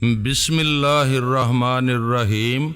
بسم اللہ الرحمن الرحیم۔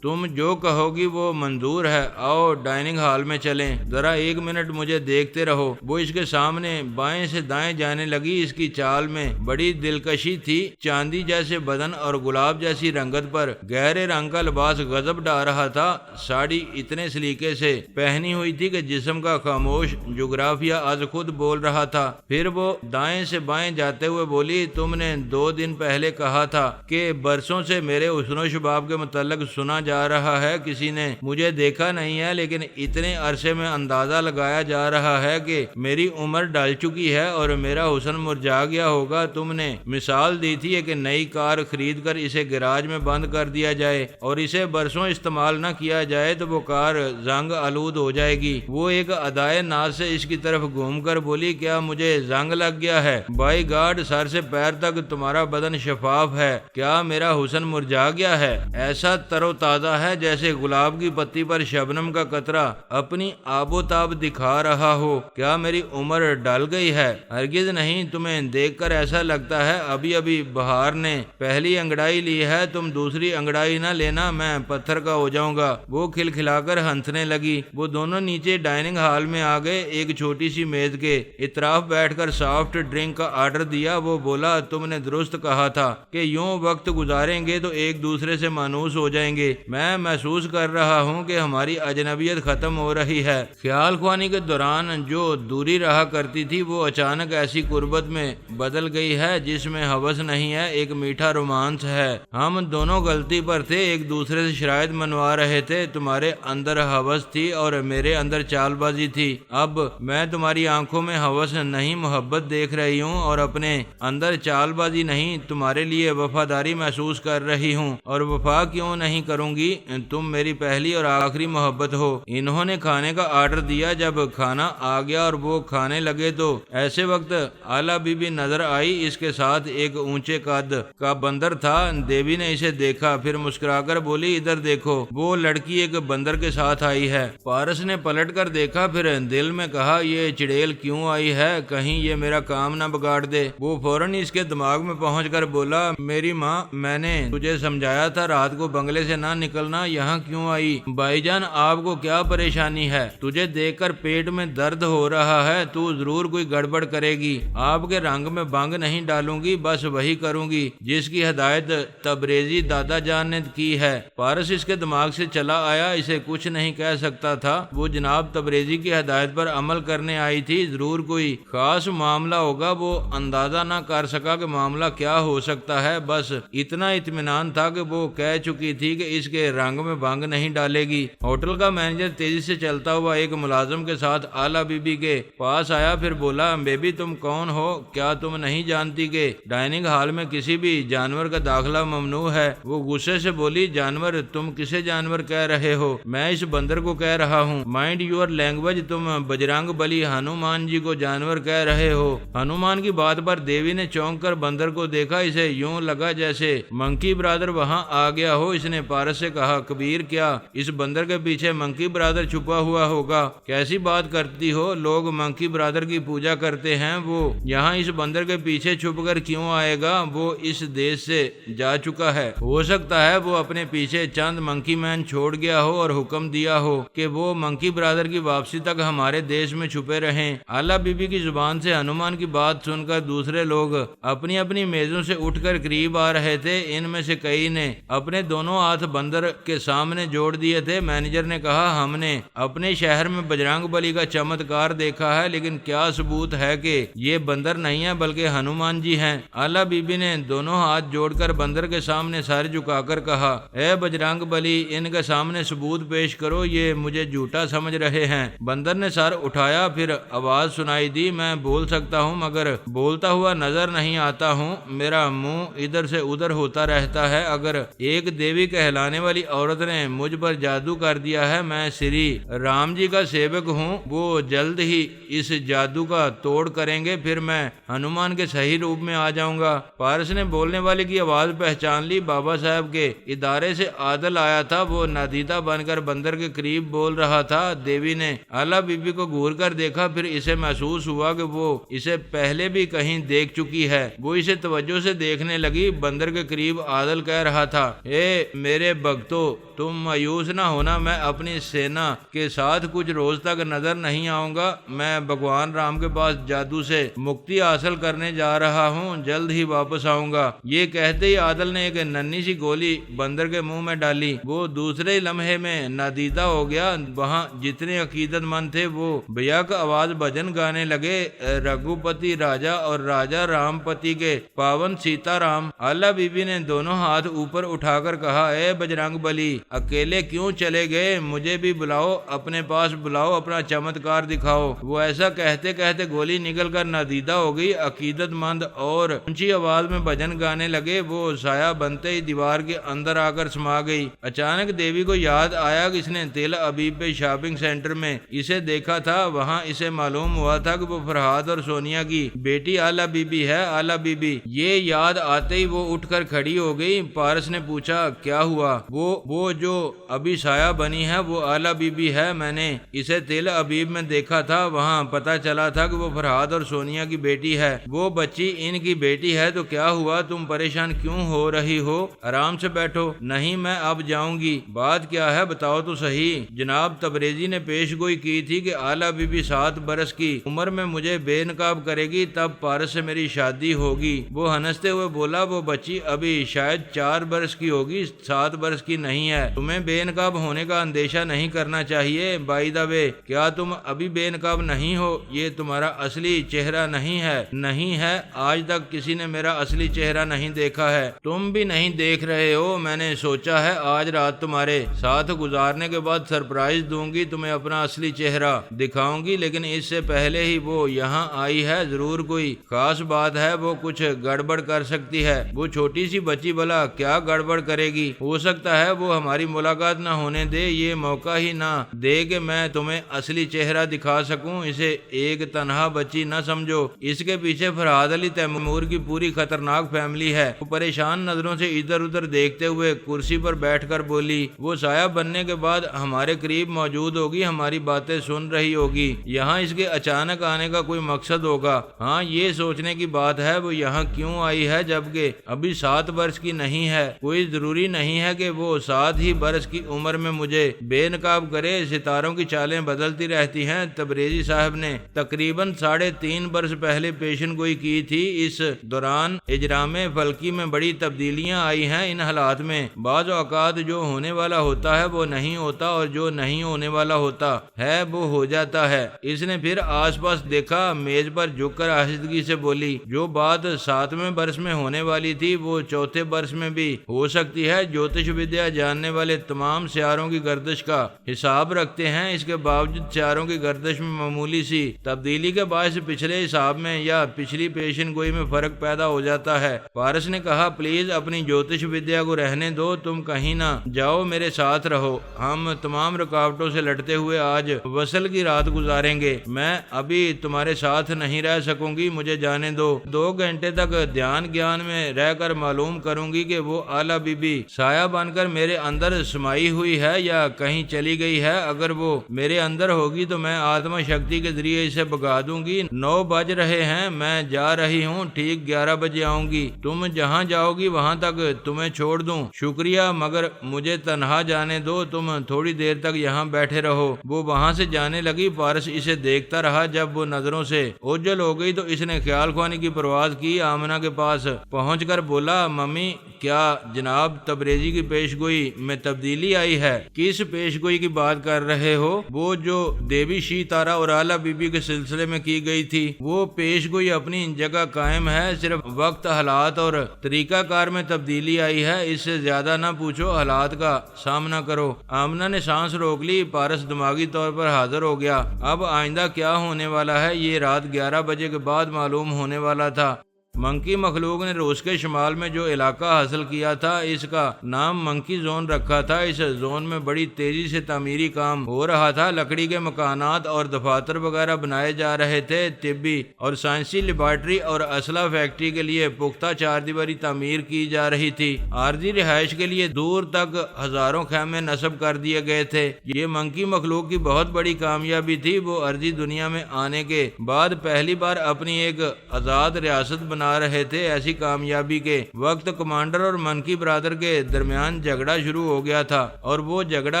تم جو کہو گی وہ منظور ہے، آؤ ڈائننگ ہال میں چلیں، ذرا 1 منٹ مجھے دیکھتے رہو۔ وہ اس کے سامنے بائیں سے دائیں جانے لگی۔ اس کی چال میں بڑی دلکشی تھی، چاندی جیسے بدن اور گلاب جیسی رنگت پر گہرے رنگ کا لباس غضب ڈال رہا تھا۔ ساڑی اتنے سلیقے سے پہنی ہوئی تھی کہ جسم کا خاموش جغرافیہ از خود بول رہا تھا۔ پھر وہ دائیں سے بائیں جاتے ہوئے بولی، تم نے 2 دن پہلے کہا تھا کہ برسوں سے میرے حسن و شباب کے متعلق سنا جا رہا ہے، کسی نے مجھے دیکھا نہیں ہے، لیکن اتنے عرصے میں اندازہ لگایا جا رہا ہے کہ میری عمر ڈل چکی ہے اور میرا حسن مرجھا گیا ہوگا۔ تم نے مثال دی تھی کہ نئی کار خرید کر اسے گراج میں بند کر دیا جائے اور اسے برسوں استعمال نہ کیا جائے تو وہ کار زنگ آلود ہو جائے گی۔ وہ ایک ادائے ناز سے اس کی طرف گھوم کر بولی، کیا مجھے زنگ لگ گیا ہے؟ بائی گاڈ، سر سے پیر تک تمہارا بدن شفاف ہے، کیا میرا حسن مرجھا گیا ہے؟ ایسا تر و تازہ ہے جیسے گلاب کی پتی پر شبنم کا قطرہ اپنی آب و تاب دکھا رہا ہو۔ کیا میری عمر ڈل گئی ہے؟ ہرگز نہیں، تمہیں دیکھ کر ایسا لگتا ہے ابھی ابھی بہار نے پہلی انگڑائی لی ہے، تم دوسری انگڑائی نہ لینا، میں پتھر کا ہو جاؤں گا۔ وہ کھلکھلا کر ہنسنے لگی۔ وہ دونوں نیچے ڈائننگ ہال میں آ گئے۔ ایک چھوٹی سی میز کے اطراف بیٹھ کر سافٹ ڈرنک کا آرڈر دیا۔ وہ بولا، تم نے درست کہا تھا کہ یوں وقت گزاریں گے تو ایک دوسرے سے مانوس ہو جائیں گے۔ میں محسوس کر رہا ہوں کہ ہماری اجنبیت ختم ہو رہی ہے۔ خیال خوانی کے دوران جو دوری رہا کرتی تھی وہ اچانک ایسی قربت میں بدل گئی ہے جس میں ہوس نہیں ہے، ایک میٹھا رومانس ہے۔ ہم دونوں غلطی پر تھے، ایک دوسرے سے شرائط منوا رہے تھے۔ تمہارے اندر ہوس تھی اور میرے اندر چال بازی تھی۔ اب میں تمہاری آنکھوں میں ہوس نہیں محبت دیکھ رہی ہوں اور اپنے اندر چال بازی نہیں، تمہارے لیے وفاداری محسوس کر رہی ہوں، اور وفا کیوں نہیں کروں گی؟ تم میری پہلی اور آخری محبت ہو۔ انہوں نے کھانے کا آرڈر دیا۔ جب کھانا آ گیا اور وہ کھانے لگے تو ایسے وقت آلا بی بی نظر آئی۔ اس کے ساتھ ایک اونچے قد کا بندر تھا۔ دیوی نے اسے دیکھا، پھر مسکرا کر بولی، ادھر دیکھو، وہ لڑکی ایک بندر کے ساتھ آئی ہے۔ پارس نے پلٹ کر دیکھا، پھر دل میں کہا، یہ چڑیل کیوں آئی ہے؟ کہیں یہ میرا کام نہ بگاڑ دے۔ وہ فوراً اس کے دماغ میں پہنچ کر بولا، میری ماں، میں نے تجھے سمجھایا تھا رات کو بنگلے سے نہ نکلنا، یہاں کیوں آئی؟ بھائی جان، آپ کو کیا پریشانی ہے؟ تجھے دیکھ کر پیٹ میں درد ہو رہا ہے، تو ضرور کوئی گڑبڑ کرے گی۔ آپ کے رنگ میں بنگ نہیں ڈالوں گی، بس وہی کروں گی جس کی ہدایت تبریزی دادا جان نے کی ہے۔ پارس اس کے دماغ سے چلا آیا، اسے کچھ نہیں کہہ سکتا تھا۔ وہ جناب تبریزی کی ہدایت پر عمل کرنے آئی تھی، ضرور کوئی خاص معاملہ ہوگا۔ وہ اندازہ نہ کر سکا کہ معاملہ کیا ہو سکتا ہے، بس اتنا اطمینان تھا کہ وہ کہہ چکی تھی کہ اس کے رنگ میں بنگ نہیں ڈالے گی۔ ہوٹل کا مینیجر تیزی سے چلتا ہوا ایک ملازم کے ساتھ آلا بی بی کے پاس آیا، پھر بولا، بیبی تم کون ہو؟ کیا تم نہیں جانتی کہ ڈائننگ ہال میں کسی بھی جانور کا داخلہ ممنوع ہے؟ وہ غصے سے بولی، جانور؟ تم کسے جانور کہہ رہے ہو؟ میں اس بندر کو کہہ رہا ہوں۔ مائنڈ یور لینگویج، تم بجرنگ بلی ہنومان جی کو جانور کہہ رہے ہو؟ ہنومان کی بات پر دیوی نے چونک کر بندر کو دیکھا۔ اسے یوں لگا جیسے منکی برادر وہاں آ گیا ہو۔ اس نے پارس سے کہا، کبیر، کیا اس بندر کے پیچھے منکی برادر چھپا ہوا ہوگا؟ کیسی بات کرتی ہو؟ لوگ منکی برادر کی پوجا کرتے ہیں، وہ یہاں اس بندر کے پیچھے چھپ کر کیوں آئے گا؟ وہ اس دیش سے جا چکا ہے، ہو سکتا ہے وہ اپنے پیچھے چند منکی مین چھوڑ گیا ہو اور حکم دیا ہو کہ وہ منکی برادر کی واپسی تک ہمارے دیش میں چھپے رہیں۔ آلا بی بی کی زبان سے ہنومان کی بات سن کر دوسرے لوگ اپنی اپنی میزوں سے اٹھ کر قریب آ رہے تھے۔ ان میں سے کئی نے اپنے دونوں ہاتھ بندر کے سامنے جوڑ دیے تھے۔ مینیجر نے کہا، ہم نے اپنے شہر میں بجرنگ بلی کا چمتکار دیکھا ہے، لیکن کیا ثبوت ہے کہ یہ بندر نہیں ہے بلکہ ہنومان جی ہیں؟ آلا بی بی نے دونوں ہاتھ جوڑ کر بندر کے سامنے سر جھکا کر کہا، اے بجرنگ بلی، ان کے سامنے ثبوت پیش کرو، یہ مجھے جھوٹا سمجھ رہے ہیں۔ بندر نے سر اٹھایا، پھر آواز سنائی دی، میں بول سکتا ہوں مگر بولتا ہوا نظر نہیں آتا ہوں، میرا منہ ادھر سے ادھر ہوتا رہتا ہے۔ اگر ایک دیوی کہلانے بنانے والی عورت نے مجھ پر جادو کر دیا ہے، میں سری رام جی کا سیوک ہوں، وہ جلد ہی اس جادو کا توڑ کریں گے، پھر میں ہنومان کے صحیح روپ میں آ جاؤں گا۔ پارس نے بولنے والے کی آواز پہچان لی، بابا صاحب کے ادارے سے عادل آیا تھا، وہ نادیدہ بن کر بندر کے قریب بول رہا تھا۔ دیوی نے آلا بی بی کو گھور کر دیکھا، پھر اسے محسوس ہوا کہ وہ اسے پہلے بھی کہیں دیکھ چکی ہے، وہ اسے توجہ سے دیکھنے لگی۔ بندر کے قریب عادل کہہ رہا تھا، اے میرے بھگتو، تم مایوس نہ ہونا، میں اپنی سینا کے ساتھ کچھ روز تک نظر نہیں آؤں گا، میں بھگوان رام کے پاس جادو سے مکتی حاصل کرنے جا رہا ہوں، جلد ہی واپس آؤں گا۔ یہ کہتے ہی عادل نے ایک ننھی سی گولی بندر کے منہ میں ڈالی، وہ دوسرے ہی لمحے میں نادیدہ ہو گیا۔ وہاں جتنے عقیدت مند تھے وہ بیک آواز بھجن گانے لگے، رگھوپتی راجا اور راجا رام پتی کے پاون سیتا رام۔ آلا بی بی نے دونوں ہاتھ اوپر اٹھا کر کہا، اے بجرنگ بلی، اکیلے کیوں چلے گئے؟ مجھے بھی بلاؤ، اپنے پاس بلاؤ، اپنا چمتکار دکھاؤ۔ وہ ایسا کہتے کہتے گولی نکل کر نادیدہ ہو گئی۔ عقیدت مند اور اونچی آواز میں بھجن گانے لگے، وہ سایہ بنتے ہی دیوار کے اندر آ کر سما گئی۔ اچانک دیوی کو یاد آیا کہ اس نے تل ابیب پہ شاپنگ سینٹر میں اسے دیکھا تھا، وہاں اسے معلوم ہوا تھا کہ وہ فرہاد اور سونیا کی بیٹی آلا بی بی ہے۔ آلا بی بی یہ یاد آتے ہی وہ اٹھ کر کھڑی ہو گئی۔ پارس نے پوچھا، کیا ہوا؟ وہ جو ابھی سایہ بنی ہے وہ آلا بی بی ہے، میں نے اسے تل ابیب میں دیکھا تھا، وہاں پتا چلا تھا کہ وہ فرہاد اور سونیا کی بیٹی ہے، وہ بچی ان کی بیٹی ہے۔ تو کیا ہوا؟ تم پریشان کیوں ہو رہی ہو؟ آرام سے بیٹھو۔ نہیں، میں اب جاؤں گی۔ بات کیا ہے بتاؤ تو صحیح۔ جناب تبریزی نے پیش گوئی کی تھی کہ آلا بی بی 7 برس کی عمر میں مجھے بے نقاب کرے گی، تب پارس سے میری شادی ہوگی۔ وہ ہنستے ہوئے بولا، وہ بچی ابھی شاید 4 برس کی ہوگی، 7 برس کی نہیں ہے۔ تمہیں بے نقاب ہونے کا اندیشہ نہیں کرنا چاہیے۔ بائی دا وے، کیا تم ابھی بے نقاب نہیں ہو؟ یہ تمہارا اصلی چہرہ نہیں ہے۔ نہیں ہے، آج تک کسی نے میرا اصلی چہرہ نہیں دیکھا ہے، تم بھی نہیں دیکھ رہے ہو۔ میں نے سوچا ہے آج رات تمہارے ساتھ گزارنے کے بعد سرپرائز دوں گی، تمہیں اپنا اصلی چہرہ دکھاؤں گی، لیکن اس سے پہلے ہی وہ یہاں آئی ہے، ضرور کوئی خاص بات ہے، وہ کچھ گڑبڑ کر سکتی ہے۔ وہ چھوٹی سی بچی بھلا کیا گڑبڑ کرے گی؟ ہو سکتا ہے وہ ہماری ملاقات نہ ہونے دے، یہ موقع ہی نہ دے کہ میں تمہیں اصلی چہرہ دکھا سکوں۔ اسے ایک تنہا بچی نہ سمجھو، اس کے پیچھے فرہاد علی تیمور کی پوری خطرناک فیملی ہے۔ وہ پریشان نظروں سے ادھر ادھر دیکھتے ہوئے کرسی پر بیٹھ کر بولی، وہ سایہ بننے کے بعد ہمارے قریب موجود ہوگی، ہماری باتیں سن رہی ہوگی، یہاں اس کے اچانک آنے کا کوئی مقصد ہوگا۔ ہاں، یہ سوچنے کی بات ہے وہ یہاں کیوں آئی ہے جبکہ ابھی 7 برس کی نہیں ہے۔ کوئی ضروری نہیں ہے کہ وہ 7 ہی برس کی عمر میں مجھے بے نقاب کرے، ستاروں کی چالیں بدلتی رہتی ہیں۔ تبریزی صاحب نے تقریباً 3.5 برس پہلے پیشن گوئی کی تھی، اس دوران اجرام فلکی میں بڑی تبدیلیاں آئی ہیں۔ ان حالات میں بعض اوقات جو ہونے والا ہوتا ہے وہ نہیں ہوتا، اور جو نہیں ہونے والا ہوتا ہے وہ ہو جاتا ہے۔ اس نے پھر آس پاس دیکھا، میز پر جھک کر آہستگی سے بولی، جو بات 7ویں برس میں ہونے والی تھی وہ 4تھے برس میں بھی ہو سکتی ہے۔ جوتش ودیا جاننے والے تمام سیاروں کی گردش کا حساب رکھتے ہیں، اس کے باوجود سیاروں کی گردش میں معمولی سی تبدیلی کے باعث پچھلے حساب میں یا پچھلی پیشن گوئی میں فرق پیدا ہو جاتا ہے۔ پارس نے کہا، پلیز اپنی جوتش ودیا کو رہنے دو، تم کہیں نہ جاؤ، میرے ساتھ رہو، ہم تمام رکاوٹوں سے لڑتے ہوئے آج وصل کی رات گزاریں گے۔ میں ابھی تمہارے ساتھ نہیں رہ سکوں گی، مجھے جانے دو۔ 2 گھنٹے تک دھیان گیان میں رہ کر معلوم کروں گی کہ وہ آلا بی بی سایہ بن کر میرے اندر سمائی ہوئی ہے یا کہیں چلی گئی ہے۔ اگر وہ میرے اندر ہوگی تو میں آتما شکتی کے ذریعے اسے بھگا دوں گی۔ 9 بج رہے ہیں، میں جا رہی ہوں، ٹھیک 11 بجے آؤں گی، تم جہاں جاؤ گی وہاں تک تمہیں چھوڑ دوں۔ شکریہ، مگر مجھے تنہا جانے دو، تم تھوڑی دیر تک یہاں بیٹھے رہو۔ وہ وہاں سے جانے لگی، پارس اسے دیکھتا رہا۔ جب وہ نظروں سے اوجھل ہو گئی تو اس نے خیال خوانے کی پرواز کی، آمنہ کے پاس پہنچ کر بولا، ممی، کیا جناب تبریزی کی پیش گوئی میں تبدیلی آئی ہے؟ کس پیش گوئی کی بات کر رہے ہو؟ وہ جو دیوی شی تارا اور آلا بی بی کے سلسلے میں کی گئی تھی، وہ پیش گوئی اپنی جگہ قائم ہے، صرف وقت، حالات اور طریقہ کار میں تبدیلی آئی ہے۔ اس سے زیادہ نہ پوچھو، حالات کا سامنا کرو۔ آمنہ نے سانس روک لی، پارس دماغی طور پر حاضر ہو گیا۔ اب آئندہ کیا ہونے والا ہے یہ رات 11 بجے کے بعد معلوم ہونے والا تھا۔ منکی مخلوق نے روس کے شمال میں جو علاقہ حاصل کیا تھا اس کا نام منکی زون رکھا تھا۔ اس زون میں بڑی تیزی سے تعمیری کام ہو رہا تھا، لکڑی کے مکانات اور دفاتر وغیرہ بنائے جا رہے تھے، طبی اور سائنسی لیبارٹری اور اسلحہ فیکٹری کے لیے پختہ چار دیواری تعمیر کی جا رہی تھی۔ عارضی رہائش کے لیے دور تک ہزاروں خیمے نصب کر دیے گئے تھے۔ یہ منکی مخلوق کی بہت بڑی کامیابی تھی۔ وہ ارضی دنیا میں آنے کے بعد پہلی بار اپنی ایک آزاد ریاست بنا رہے تھے۔ ایسی کامیابی کے وقت کمانڈر اور منکی برادر کے درمیان جھگڑا شروع ہو گیا تھا، اور وہ جھگڑا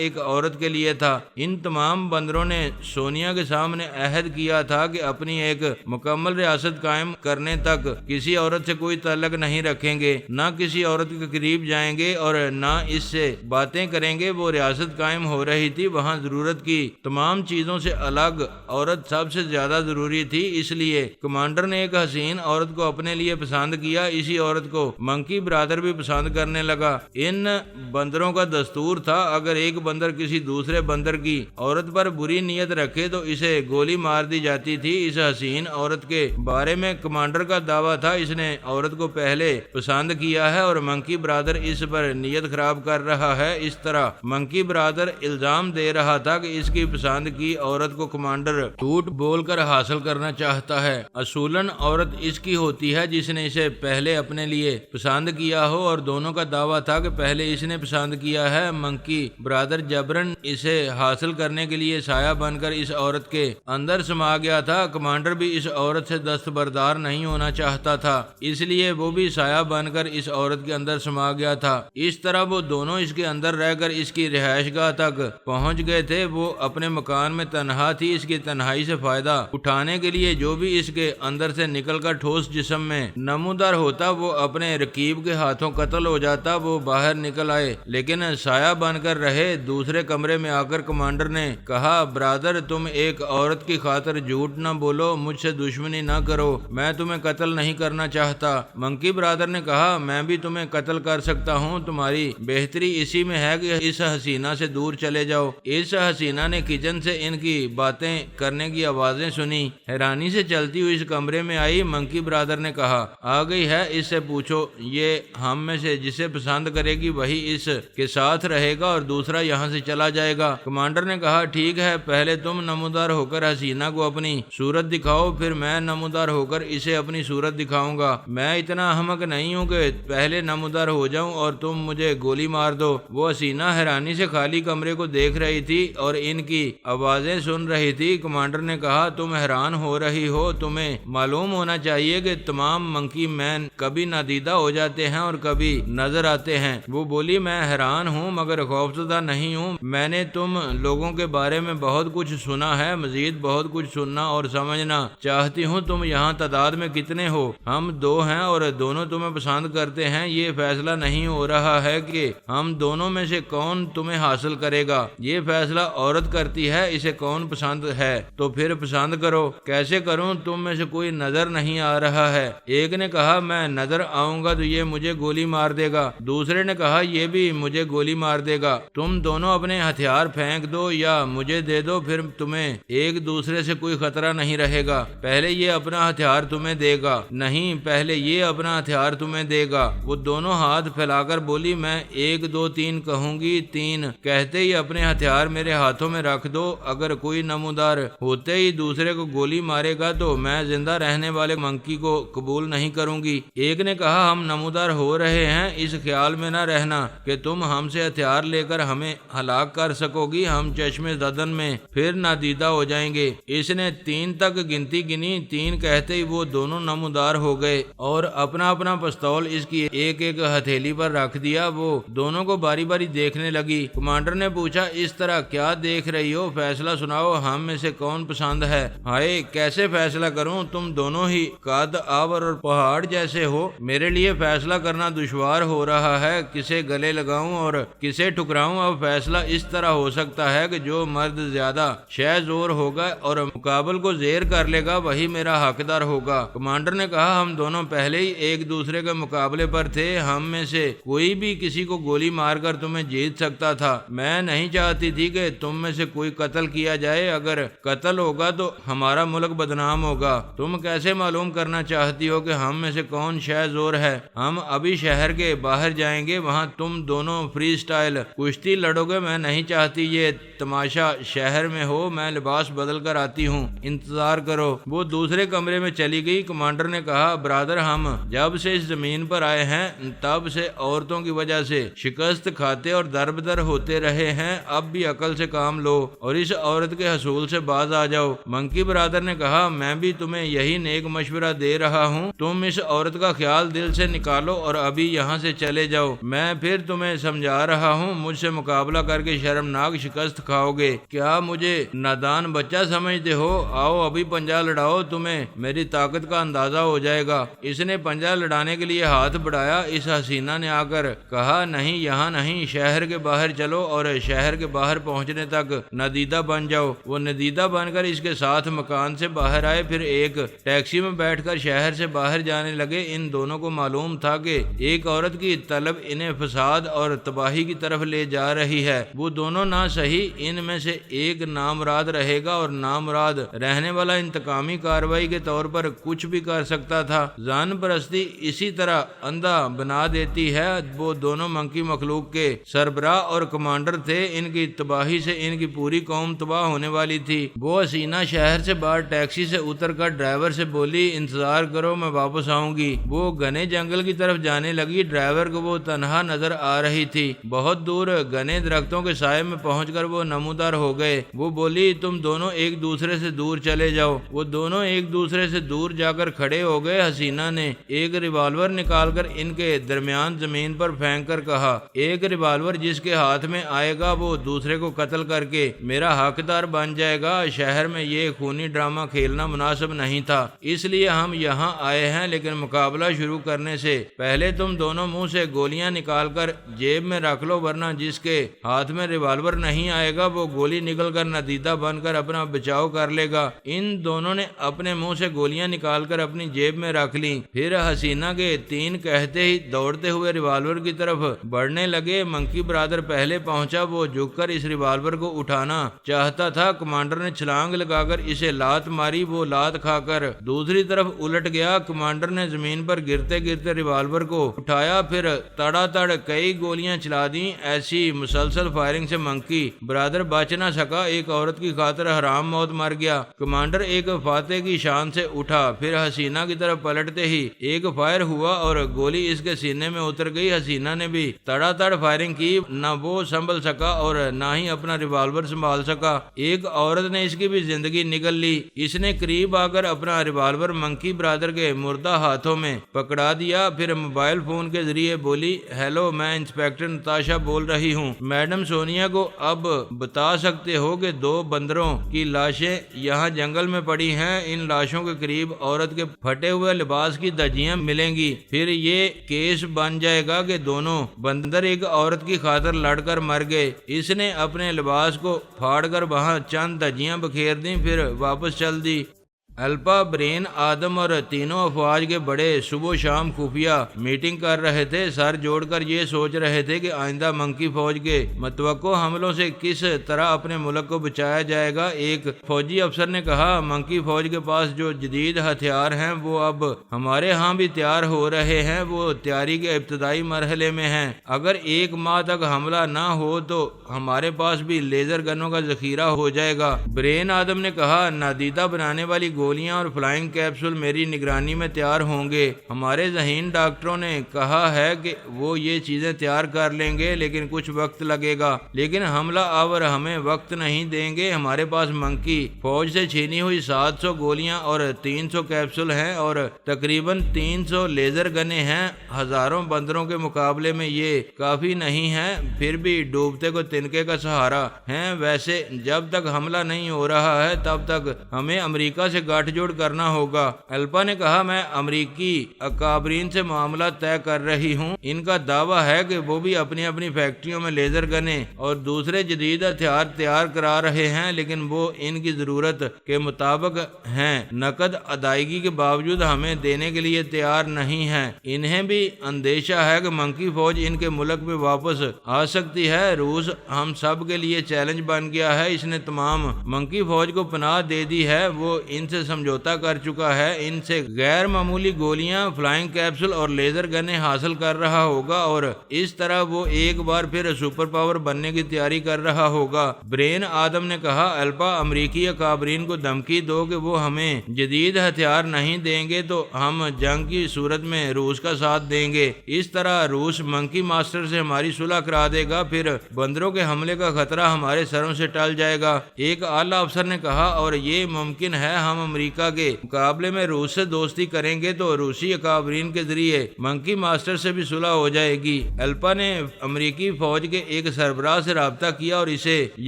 ایک عورت کے لیے تھا۔ ان تمام بندروں نے سونیا کے سامنے عہد کیا تھا کہ اپنی ایک مکمل ریاست قائم کرنے تک کسی عورت سے کوئی تعلق نہیں رکھیں گے، نہ کسی عورت کے قریب جائیں گے اور نہ اس سے باتیں کریں گے۔ وہ ریاست قائم ہو رہی تھی، وہاں ضرورت کی تمام چیزوں سے الگ عورت سب سے زیادہ ضروری تھی، اس لیے کمانڈر نے ایک حسین عورت کو اپنے لیے پسند کیا۔ اسی عورت کو منکی برادر بھی پسند کرنے لگا۔ ان بندروں کا دستور تھا، اگر ایک بندر کسی دوسرے بندر کی عورت پر بری نیت رکھے تو اسے گولی مار دی جاتی تھی۔ اس حسین عورت کے بارے میں کمانڈر کا دعویٰ تھا اس نے عورت کو پہلے پسند کیا ہے اور منکی برادر اس پر نیت خراب کر رہا ہے۔ اس طرح منکی برادر الزام دے رہا تھا کہ اس کی پسند کی عورت کو کمانڈر جھوٹ بول کر حاصل کرنا چاہتا ہے۔ اصولاً عورت اس کی ہوتی ہے جس نے اسے پہلے اپنے لیے پسند کیا ہو، اور دونوں کا دعویٰ تھا کہ پہلے اس نے پسند کیا ہے۔ منکی برادر جبرن اسے حاصل کرنے کے لیے سایہ بن کر اس عورت کے اندر سما گیا تھا۔ کمانڈر بھی اس عورت سے دستبردار نہیں ہونا چاہتا تھا، اس لیے وہ بھی سایہ بن کر اس عورت کے اندر سما گیا تھا۔ اس طرح وہ دونوں اس کے اندر رہ کر اس کی رہائش گاہ تک پہنچ گئے تھے۔ وہ اپنے مکان میں تنہا تھی۔ اس کی تنہائی سے فائدہ اٹھانے کے لیے جو بھی اس کے اندر سے نکل کر ٹھوس جسم میں نمودار ہوتا وہ اپنے رقیب کے ہاتھوں قتل ہو جاتا۔ وہ باہر نکل آئے لیکن سایہ بن کر رہے۔ دوسرے کمرے میں آ کر کمانڈر نے کہا، برادر تم ایک عورت کی خاطر جھوٹ نہ بولو، مجھ سے دشمنی نہ کرو، میں تمہیں قتل نہیں کرنا چاہتا۔ منکی برادر نے کہا، میں بھی تمہیں قتل کر سکتا ہوں، تمہاری بہتری اسی میں ہے کہ اس حسینہ سے دور چلے جاؤ۔ اس حسینہ نے کچن سے ان کی باتیں کرنے کی آوازیں سنی، حیرانی سے چلتی ہوئی اس کمرے میں آئی۔ منکی برادر نے کہا، آ گئی ہے، اس سے پوچھو، یہ ہم میں سے جسے پسند کرے گی وہی اس کے ساتھ رہے گا اور دوسرا یہاں سے چلا جائے گا۔ کمانڈر نے کہا، ٹھیک ہے، پہلے تم نمودار ہو کر حسینہ کو اپنی صورت دکھاؤ، پھر میں نمودار ہو کر اسے اپنی صورت دکھاؤں گا۔ میں اتنا احمق نہیں ہوں کہ پہلے نمودار ہو جاؤں اور تم مجھے گولی مار دو۔ وہ حسینہ حیرانی سے خالی کمرے کو دیکھ رہی تھی اور ان کی آوازیں سن رہی تھی۔ کمانڈر نے کہا، تم حیران ہو رہی ہو، تمہیں معلوم ہونا چاہیے کہ تمام منکی مین کبھی نادیدہ ہو جاتے ہیں اور کبھی نظر آتے ہیں۔ وہ بولی، میں حیران ہوں مگر خوفزدہ نہیں ہوں۔ میں نے تم لوگوں کے بارے میں بہت کچھ سنا ہے، مزید بہت کچھ سننا اور سمجھنا چاہتی ہوں۔ تم یہاں تعداد میں کتنے ہو؟ ہم دو ہیں اور دونوں تمہیں پسند کرتے ہیں۔ یہ فیصلہ نہیں ہو رہا ہے کہ ہم دونوں میں سے کون تمہیں حاصل کرے گا، یہ فیصلہ عورت کرتی ہے، اسے کون پسند ہے تو پھر پسند کرو۔ کیسے کروں؟ تم میں سے کوئی نظر نہیں آ رہا ہے۔ ایک نے کہا، میں نظر آؤں گا تو یہ مجھے گولی مار دے گا۔ دوسرے نے کہا، یہ بھی مجھے گولی مار دے گا۔ تم دونوں اپنے ہتھیار پھینک دو یا مجھے دے دو، پھر تمہیں ایک دوسرے سے کوئی خطرہ نہیں رہے گا۔ پہلے یہ اپنا ہتھیار تمہیں دے گا، نہیں پہلے یہ اپنا ہتھیار تمہیں دے گا۔ وہ دونوں ہاتھ پھیلا کر بولی، میں 1 2 3 کہوں گی، 3 کہتے ہی اپنے ہتھیار میرے ہاتھوں میں رکھ دو۔ اگر کوئی نمودار ہوتے ہی دوسرے کو گولی مارے گا تو میں زندہ رہنے والے منکی کو قبول نہیں کروں گی۔ ایک نے کہا، ہم نمودار ہو رہے ہیں، اس خیال میں نہ رہنا کہ تم ہم سے ہتھیار لے کر ہمیں ہلاک کر سکو گی، ہم چشم زدن میں پھر نادیدہ ہو جائیں گے۔ اس نے 3 تک گنتی گنی، 3 کہتے ہی وہ دونوں نمودار ہو گئے اور اپنا اپنا پستول اس کی ایک ایک ہتھیلی پر رکھ دیا۔ وہ دونوں کو باری باری دیکھنے لگی۔ کمانڈر نے پوچھا، اس طرح کیا دیکھ رہی ہو؟ فیصلہ سناؤ، ہم میں سے کون پسند ہے؟ ہائے، کیسے فیصلہ کروں؟ تم دونوں ہی قد آور اور پہاڑ جیسے ہو، میرے لیے فیصلہ کرنا دشوار ہو رہا ہے، کسے گلے لگاؤں اور کسے ٹکراؤں؟ اب فیصلہ اس طرح ہو سکتا ہے کہ جو مرد زیادہ شہ زور ہوگا اور مقابل کو زیر کر لے گا وہی میرا حقدار ہوگا۔ کمانڈر نے کہا، ہم دونوں پہلے ہی ایک دوسرے کے مقابلے پر تھے، ہم میں سے کوئی بھی کسی کو گولی مار کر تمہیں جیت سکتا تھا۔ میں نہیں چاہتی تھی کہ تم میں سے کوئی قتل کیا جائے، اگر قتل ہوگا تو ہمارا ملک بدنام ہوگا۔ تم کیسے معلوم کرنا چاہتی چاہتی ہو کہ ہم میں سے کون شہ زور ہے؟ ہم ابھی شہر کے باہر جائیں گے، وہاں تم دونوں فری سٹائل کشتی لڑو گے۔ میں نہیں چاہتی یہ تماشا شہر میں ہو، میں لباس بدل کر آتی ہوں، انتظار کرو۔ وہ دوسرے کمرے میں چلی گئی۔ کمانڈر نے کہا، برادر، ہم جب سے اس زمین پر آئے ہیں تب سے عورتوں کی وجہ سے شکست کھاتے اور دربدر ہوتے رہے ہیں، اب بھی عقل سے کام لو اور اس عورت کے حصول سے باز آ جاؤ۔ منکی برادر نے کہا، میں بھی تمہیں یہی نیک مشورہ دے رہا ہوں، تم اس عورت کا خیال دل سے نکالو اور ابھی یہاں سے چلے جاؤ۔ میں پھر تمہیں سمجھا رہا ہوں، مجھ سے مقابلہ کر کے شرمناک شکست کھاؤ گے۔ کیا مجھے نادان بچہ سمجھتے ہو؟ آؤ ابھی پنجہ لڑاؤ، تمہیں میری طاقت کا اندازہ ہو جائے گا۔ اس نے پنجہ لڑانے کے لیے ہاتھ بڑھایا۔ اس حسینہ نے آ کر کہا، نہیں، یہاں نہیں، شہر کے باہر چلو اور شہر کے باہر پہنچنے تک ندیدہ بن جاؤ۔ وہ ندیدہ بن کر اس کے ساتھ مکان سے باہر آئے، پھر ایک ٹیکسی میں بیٹھ کر شہر سے باہر جانے لگے۔ ان دونوں کو معلوم تھا کہ ایک عورت کی طلب انہیں فساد اور تباہی کی طرف لے جا رہی ہے۔ وہ دونوں نہ صحیح، ان میں سے ایک نامراد رہے گا اور نامراد رہنے والا انتقامی کارروائی کے طور پر کچھ بھی کر سکتا تھا۔ ذہن پرستی اسی طرح اندھا بنا دیتی ہے۔ وہ دونوں منکی مخلوق کے سربراہ اور کمانڈر تھے، ان کی تباہی سے ان کی پوری قوم تباہ ہونے والی تھی۔ وہ حسینہ شہر سے باہر ٹیکسی سے اتر کر ڈرائیور سے بولی، انتظار کرو، میں واپس آؤں گی۔ وہ گھنے جنگل کی طرف جانے لگی۔ ڈرائیور کو وہ تنہا نظر آ رہی تھی۔ بہت دور گھنے درختوں کے سائے میں پہنچ کر وہ نمودار ہو گئے۔ وہ بولی، تم دونوں ایک دوسرے سے دور چلے جاؤ۔ وہ دونوں ایک دوسرے سے دور جا کر کھڑے ہو گئے۔ حسینہ نے ایک ریوالور نکال کر ان کے درمیان زمین پر پھینک کر کہا، ایک ریوالور جس کے ہاتھ میں آئے گا وہ دوسرے کو قتل کر کے میرا حقدار بن جائے گا۔ شہر میں یہ خونی ڈرامہ کھیلنا مناسب نہیں تھا، اس لیے ہم یہاں آئے ہیں، لیکن مقابلہ شروع کرنے سے پہلے تم دونوں منہ سے گولیاں نکال کر جیب میں رکھ لو، ورنہ جس کے ہاتھ میں ریوالور نہیں آئے گا وہ گولی نکل کر ندیدہ بن کر اپنا بچاؤ کر لے گا۔ ان دونوں نے اپنے منہ سے گولیاں نکال کر اپنی جیب میں رکھ لیں۔ پھر حسینہ کے تین کہتے ہی دوڑتے ہوئے ریوالور کی طرف بڑھنے لگے۔ منکی برادر پہلے پہنچا۔ وہ جھک کر اس ریوالور کو اٹھانا چاہتا تھا۔ کمانڈر نے چھلانگ لگا کر اسے لات ماری۔ وہ لات کھا کر دوسری طرف الٹ گیا۔ کمانڈر نے زمین پر گرتے گرتے ریوالور کو اٹھایا، پھر تڑا تڑ کئی گولیاں چلا دیں۔ ایسی مسلسل فائرنگ سے منکی برادر بچ نہ سکا، ایک عورت کی خاطر حرام موت مر گیا۔ کمانڈر ایک فاتح کی شان سے اٹھا، پھر حسینہ کی طرف پلٹتے ہی ایک فائر ہوا اور گولی اس کے سینے میں اتر گئی۔ حسینہ نے بھی تڑا تڑ فائرنگ کی، نہ وہ سنبھل سکا اور نہ ہی اپنا ریوالور سنبھال سکا۔ ایک عورت نے اس کی بھی زندگی نگل لی۔ اس نے قریب آ کر اپنا ریوالور منکی برادر کے مردہ ہاتھوں میں پکڑا دیا، پھر موبائل فون کے ذریعے بولی، ہیلو، میں انسپیکٹر نتاشا بول رہی ہوں۔ میڈم سونیا کو اب بتا سکتے ہو کہ 2 بندروں کی لاشیں یہاں جنگل میں پڑی ہیں۔ ان لاشوں کے قریب عورت کے پھٹے ہوئے لباس کی دھجیاں ملیں گی۔ پھر یہ کیس بن جائے گا کہ دونوں بندر ایک عورت کی خاطر لڑ کر مر گئے۔ اس نے اپنے لباس کو پھاڑ کر وہاں چند دھجیاں بکھیر دیں، پھر واپس چل دی۔ الپا، برین، آدم اور تینوں افواج کے بڑے صبح و شام خفیہ میٹنگ کر رہے تھے، سر جوڑ کر یہ سوچ رہے تھے کہ آئندہ منکی فوج کے متوقع حملوں سے کس طرح اپنے ملک کو بچایا جائے گا۔ ایک فوجی افسر نے کہا، منکی فوج کے پاس جو جدید ہتھیار ہیں وہ اب ہمارے ہاں بھی تیار ہو رہے ہیں، وہ تیاری کے ابتدائی مرحلے میں ہیں۔ اگر 1 ماہ تک حملہ نہ ہو تو ہمارے پاس بھی لیزر گنوں کا ذخیرہ ہو جائے گا۔ برین آدم نے کہا، نادیدہ بنانے والی گولیاں اور فلائنگ کیپسول میری نگرانی میں تیار ہوں گے۔ ہمارے ذہین ڈاکٹروں نے کہا ہے کہ وہ یہ چیزیں تیار کر لیں گے، لیکن کچھ وقت لگے گا۔ لیکن حملہ آور ہمیں وقت نہیں دیں گے۔ ہمارے پاس منکی فوج سے چھینی ہوئی 700 گولیاں اور 300 کیپسول ہیں اور تقریباً 300 لیزر گنیں ہیں۔ ہزاروں بندروں کے مقابلے میں یہ کافی نہیں ہے، پھر بھی ڈوبتے کو تنکے کا سہارا ہیں۔ ویسے جب تک حملہ نہیں ہو رہا ہے تب تک ہمیں امریکہ سے گٹھ جوڑ کرنا ہوگا۔ الپا نے کہا، میں امریکی اکابرین سے معاملہ طے کر رہی ہوں۔ ان کا دعویٰ ہے کہ وہ بھی اپنی اپنی فیکٹریوں میں لیزر گنیں اور دوسرے جدید ہتھیار تیار کرا رہے ہیں، لیکن وہ ان کی ضرورت کے مطابق ہیں، نقد ادائیگی کے باوجود ہمیں دینے کے لیے تیار نہیں ہیں۔ انہیں بھی اندیشہ ہے کہ منکی فوج ان کے ملک میں واپس آ سکتی ہے۔ روس ہم سب کے لیے چیلنج بن گیا ہے، اس نے تمام منکی فوج کو پناہ دے دی ہے۔ وہ ان سے سمجھوتا کر چکا ہے، ان سے غیر معمولی گولیاں، فلائنگ کیپسول اور لیزر گنیں حاصل کر رہا ہوگا اور اس طرح وہ ایک بار پھر سپر پاور بننے کی تیاری کر رہا ہوگا۔ برین آدم نے کہا، الپا، امریکی اکابرین کو دھمکی دو کہ وہ ہمیں جدید ہتھیار نہیں دیں گے تو ہم جنگ کی صورت میں روس کا ساتھ دیں گے۔ اس طرح روس منکی ماسٹر سے ہماری صلح کرا دے گا، پھر بندروں کے حملے کا خطرہ ہمارے سروں سے ٹل جائے گا۔ ایک اعلیٰ افسر نے کہا، اور یہ ممکن ہے ہم امریکہ کے مقابلے میں روس سے دوستی کریں گے تو روسی اکابرین کے ذریعے منکی ماسٹر سے بھی صلح ہو جائے گی۔ الپا نے امریکی فوج کے ایک سربراہ سے رابطہ کیا اور اسے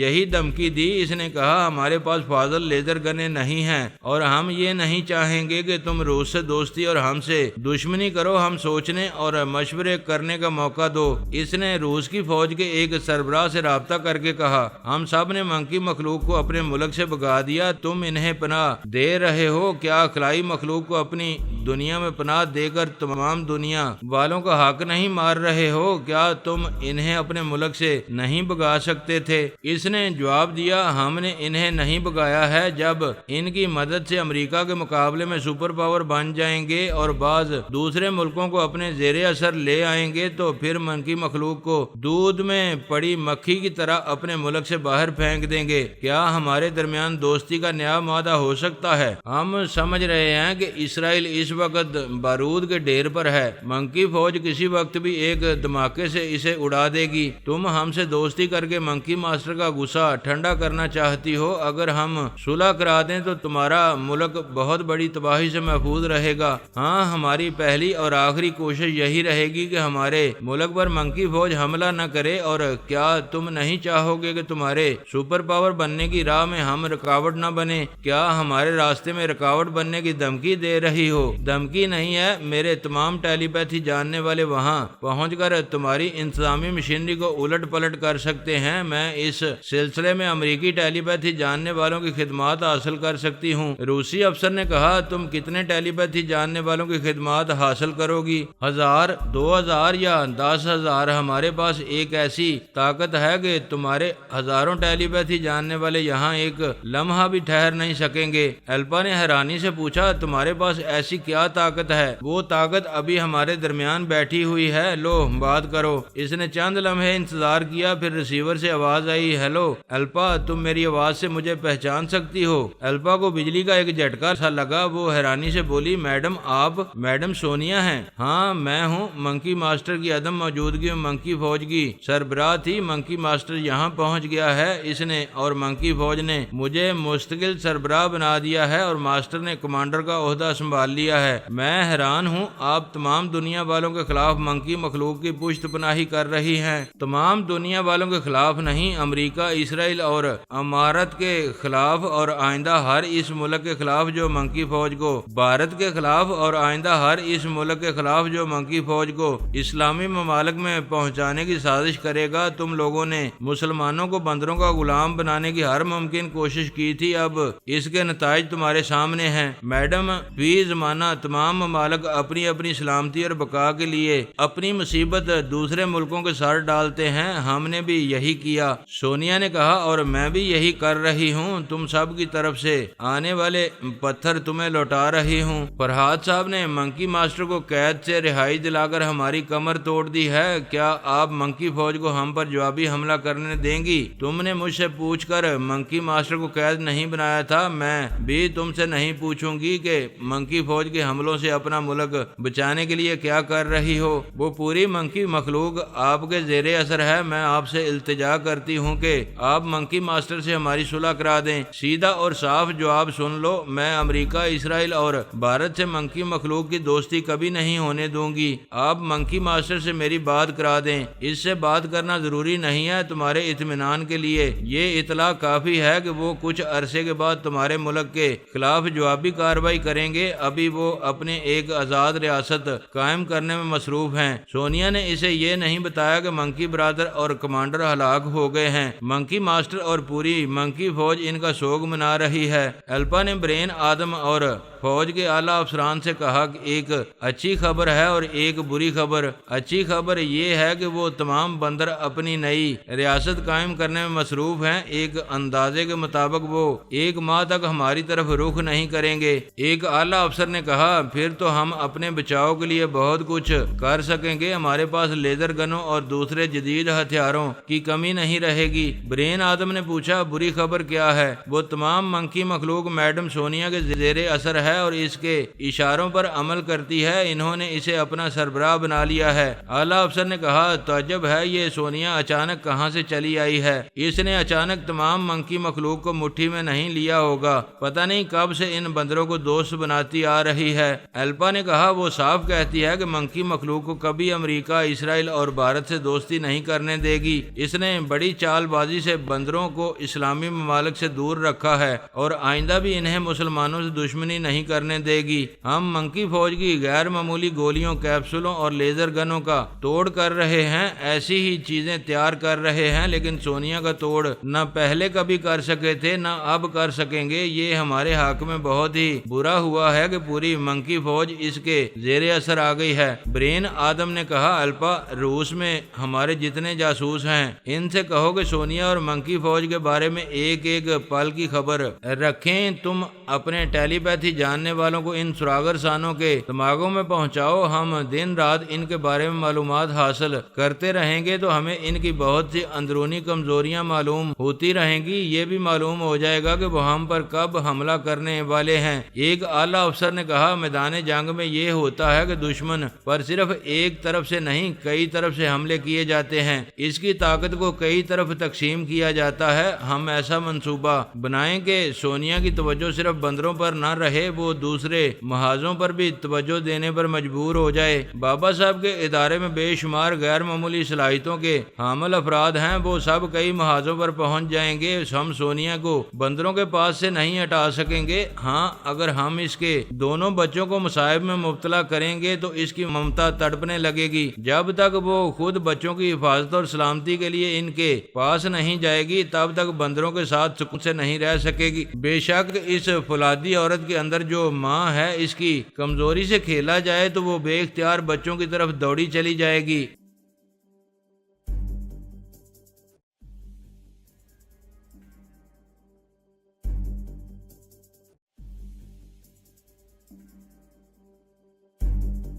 یہی دھمکی دی۔ اس نے کہا، ہمارے پاس فاضل لیزر گنیں نہیں ہیں اور ہم یہ نہیں چاہیں گے کہ تم روس سے دوستی اور ہم سے دشمنی کرو، ہم سوچنے اور مشورے کرنے کا موقع دو۔ اس نے روس کی فوج کے ایک سربراہ سے رابطہ کر کے کہا، ہم سب نے منکی مخلوق کو اپنے ملک سے بھگا دیا، تم انہیں پناہ دے رہے ہو، کیا خلائی مخلوق کو اپنی دنیا میں پناہ دے کر تمام دنیا والوں کا حق نہیں مار رہے ہو؟ کیا تم انہیں اپنے ملک سے نہیں بھگا سکتے تھے؟ اس نے جواب دیا، ہم نے انہیں نہیں بھگایا ہے، جب ان کی مدد سے امریکہ کے مقابلے میں سپر پاور بن جائیں گے اور بعض دوسرے ملکوں کو اپنے زیر اثر لے آئیں گے تو پھر منکی مخلوق کو دودھ میں پڑی مکھی کی طرح اپنے ملک سے باہر پھینک دیں گے۔ کیا ہمارے درمیان دوستی کا نیا معاہدہ ہو سکتا ہے؟ ہم سمجھ رہے ہیں کہ اسرائیل اس وقت بارود کے ڈھیر پر ہے، منکی فوج کسی وقت بھی ایک دھماکے سے اسے اڑا دے گی۔ تم ہم سے دوستی کر کے منکی ماسٹر کا غصہ ٹھنڈا کرنا چاہتی ہو، اگر ہم صلح کرا دیں تو تمہارا ملک بہت بڑی تباہی سے محفوظ رہے گا۔ ہاں، ہماری پہلی اور آخری کوشش یہی رہے گی کہ ہمارے ملک پر منکی فوج حملہ نہ کرے۔ اور کیا تم نہیں چاہو گے کہ تمہارے سپر پاور بننے کی راہ میں ہم رکاوٹ نہ بنے؟ کیا ہمارے راستے میں رکاوٹ بننے کی دھمکی دے رہی ہو؟ دھمکی نہیں ہے، میرے تمام ٹیلی پیتھی جاننے والے وہاں پہنچ کر تمہاری انتظامی مشینری کو الٹ پلٹ کر سکتے ہیں۔ میں اس سلسلے میں امریکی ٹیلی پیتھی جاننے والوں کی خدمات حاصل کر سکتی ہوں۔ روسی افسر نے کہا، تم کتنے ٹیلی پیتھی جاننے والوں کی خدمات حاصل کرو گی؟ 1000، 2000 یا 10,000؟ ہمارے پاس ایک ایسی طاقت ہے کہ تمہارے ہزاروں ٹیلی پیتھی جاننے والے یہاں ایک لمحہ بھی ٹھہر نہیں سکیں گے۔ الپا نے حیرانی سے پوچھا، تمہارے پاس ایسی کیا طاقت ہے؟ وہ طاقت ابھی ہمارے درمیان بیٹھی ہوئی ہے، لو بات کرو۔ اس نے چند لمحے انتظار کیا، پھر ریسیور سے آواز آئی، ہیلو الپا، تم میری آواز سے مجھے پہچان سکتی ہو؟ الپا کو بجلی کا ایک جھٹکا سا لگا، وہ حیرانی سے بولی، میڈم، آپ میڈم سونیا ہیں؟ ہاں میں ہوں۔ منکی ماسٹر کی عدم موجودگی میں منکی فوج کی سربراہ تھی۔ منکی ماسٹر یہاں پہنچ گیا ہے اس نے، اور منکی فوج نے مجھے مستقل سربراہ بنا دیا ہے اور ماسٹر نے کمانڈر کا عہدہ سنبھال لیا ہے۔ میں حیران ہوں، آپ تمام دنیا والوں کے خلاف منکی مخلوق کی پشت پناہی کر رہی ہیں۔ تمام دنیا والوں کے خلاف نہیں، امریکہ، اسرائیل اور امارات کے خلاف، اور آئندہ ہر اس ملک کے خلاف جو منکی فوج کو بھارت کے خلاف، اور آئندہ ہر اس ملک کے خلاف جو منکی فوج کو اسلامی ممالک میں پہنچانے کی سازش کرے گا۔ تم لوگوں نے مسلمانوں کو بندروں کا غلام بنانے کی ہر ممکن کوشش کی تھی، اب اس کے نتائج تمہارے سامنے ہیں۔ میڈم، فی زمانہ تمام ممالک اپنی اپنی سلامتی اور بقا کے لیے اپنی مصیبت دوسرے ملکوں کے سر ڈالتے ہیں، ہم نے بھی یہی کیا۔ سونیا نے کہا، اور میں بھی یہی کر رہی ہوں، تم سب کی طرف سے آنے والے پتھر تمہیں لوٹا رہی ہوں۔ فرحات صاحب نے منکی ماسٹر کو قید سے رہائی دلا کر ہماری کمر توڑ دی ہے، کیا آپ منکی فوج کو ہم پر جوابی حملہ کرنے دیں گی؟ تم نے مجھ سے پوچھ کر منکی ماسٹر کو قید نہیں بنایا تھا، میں بھی تم سے نہیں پوچھوں گی کہ منکی فوج کے حملوں سے اپنا ملک بچانے کے لیے کیا کر رہی ہو۔ وہ پوری منکی مخلوق آپ کے زیر اثر ہے۔ میں آپ سے التجا کرتی ہوں کہ آپ منکی ماسٹر سے ہماری صلح کرا دیں۔ سیدھا اور صاف جواب سن لو، میں امریکہ، اسرائیل اور بھارت سے منکی مخلوق کی دوستی کبھی نہیں ہونے دوں گی۔ آپ منکی ماسٹر سے میری بات کرا دیں، اس سے بات کرنا ضروری نہیں ہے، تمہارے اطمینان کے لیے یہ اطلاع کافی ہے کہ وہ کچھ عرصے کے بعد تمہارے ملک کے خلاف جوابی کارروائی کریں گے، ابھی وہ اپنے ایک آزاد ریاست قائم کرنے میں مصروف ہیں۔ سونیا نے اسے یہ نہیں بتایا کہ منکی برادر اور کمانڈر ہلاک ہو گئے ہیں۔ منکی ماسٹر اور پوری منکی فوج ان کا سوگ منا رہی ہے۔ الپا نے برین آدم اور فوج کے اعلیٰ افسران سے کہا کہ ایک اچھی خبر ہے اور ایک بری خبر۔ اچھی خبر یہ ہے کہ وہ تمام بندر اپنی نئی ریاست قائم کرنے میں مصروف ہیں۔ ایک اندازے کے مطابق وہ 1 ماہ تک ہماری طرف رخ نہیں کریں گے۔ ایک اعلیٰ افسر نے کہا پھر تو ہم اپنے بچاؤ کے لیے بہت کچھ کر سکیں گے، ہمارے پاس لیزر گنوں اور دوسرے جدید ہتھیاروں کی کمی نہیں رہے گی۔ برین آدم نے پوچھا بری خبر کیا ہے؟ وہ تمام منکی مخلوق میڈم سونیا کے زیر اثر ہے اور اس کے اشاروں پر عمل کرتی ہے، انہوں نے اسے اپنا سربراہ بنا لیا ہے۔ اعلیٰ افسر نے کہا تعجب ہے، یہ سونیا اچانک کہاں سے چلی آئی ہے؟ اس نے اچانک تمام منکی مخلوق کو مٹھی میں نہیں لیا ہوگا، پتہ نہیں کب سے ان بندروں کو دوست بناتی آ رہی ہے۔ ایلپا نے کہا وہ صاف کہتی ہے کہ منکی مخلوق کو کبھی امریکہ، اسرائیل اور بھارت سے دوستی نہیں کرنے دے گی۔ اس نے بڑی چال بازی سے بندروں کو اسلامی ممالک سے دور رکھا ہے اور آئندہ بھی انہیں مسلمانوں سے دشمنی نہیں کرنے دے گی۔ ہم منکی فوج کی غیر معمولی گولیوں، کیپسولوں اور لیزر گنوں کا توڑ کر رہے ہیں، ایسی ہی چیزیں تیار کر رہے ہیں، لیکن سونیا کا توڑ نہ پہلے کبھی کر سکے تھے نہ اب کر سکیں گے۔ یہ ہمارے حق میں بہت ہی برا ہوا ہے کہ پوری منکی فوج اس کے زیر اثر آ گئی ہے۔ برین آدم نے کہا الپا، روس میں ہمارے جتنے جاسوس ہیں ان سے کہو کہ سونیا اور منکی فوج کے بارے میں ایک ایک پل کی خبر رکھیں۔ تم اپنے ٹیلی پیتھی جاننے والوں کو ان سراغر سانوں کے دماغوں میں پہنچاؤ، ہم دن رات ان کے بارے میں معلومات حاصل کرتے رہیں گے تو ہمیں ان کی بہت سی اندرونی کمزوریاں معلوم ہوتی رہیں گی، یہ بھی معلوم ہو جائے گا کہ وہ ہم پر کب حملہ کرنے والے ہیں۔ ایک اعلیٰ افسر نے کہا میدان جنگ میں یہ ہوتا ہے کہ دشمن پر صرف ایک طرف سے نہیں کئی طرف سے حملے کیے جاتے ہیں، اس کی طاقت کو کئی طرف تقسیم کیا جاتا ہے۔ ہم ایسا منصوبہ بنائیں کہ سونیا کی توجہ صرف بندروں پر نہ رہے، وہ دوسرے محاذوں پر بھی توجہ دینے پر مجبور ہو جائے۔ بابا صاحب کے ادارے میں بے شمار غیر معمولی صلاحیتوں کے حامل افراد ہیں، وہ سب کئی محاذوں پر پہنچ جائیں گے۔ ہم سونیا کو بندروں کے پاس سے نہیں ہٹا سکیں گے، ہاں اگر ہم اس کے دونوں بچوں کو مصائب میں مبتلا کریں گے تو اس کی ممتا تڑپنے لگے گی۔ جب تک وہ خود بچوں کی حفاظت اور سلامتی کے لیے ان کے پاس نہیں جائے گی تب تک بندروں کے ساتھ سکون سے نہیں رہ سکے گی۔ بے شک اس فولادی عورت کے اندر جو ماں ہے، اس کی کمزوری سے کھیلا جائے تو وہ بے اختیار بچوں کی طرف دوڑی چلی جائے گی۔